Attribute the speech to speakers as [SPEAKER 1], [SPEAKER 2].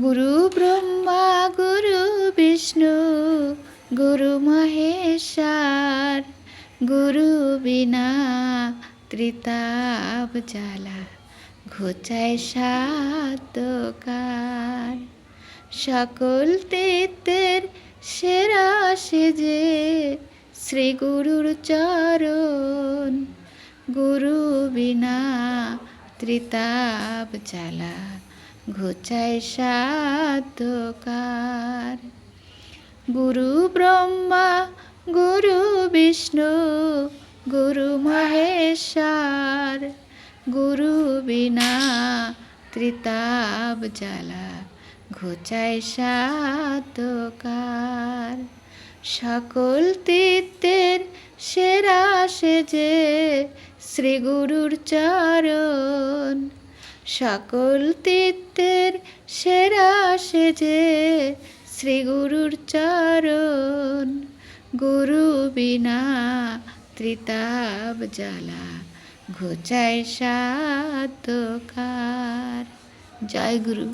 [SPEAKER 1] গুরু ব্রহ্মা গুরু বিষ্ণু গুরু মহেশ্বর, গুরু বিনা ত্রিতাপ জ্বালা ঘোচায় সাধ্যকার। সকল তীর্থের সেরা সেজে শ্রী গুরুর চরণ, গুরু বিনা ত্রিতাপ জ্বালা ঘোচায় সাধ্যকার। গুরু ব্রহ্মা গুরু বিষ্ণু গুরু মহেশ্বর, গুরু বিনা ত্রিতাপ জ্বালা ঘোচায় সাধ্যকার। সকল তীর্থের সেরা সেজে শ্রী গুরুর চরণ, সকল তীর্থের সেরা সেজে শ্রী গুরুর চরণ, গুরু বিনা ত্রিতাপ জ্বালা ঘোচায় সাধ্যকার। জয় গুরু।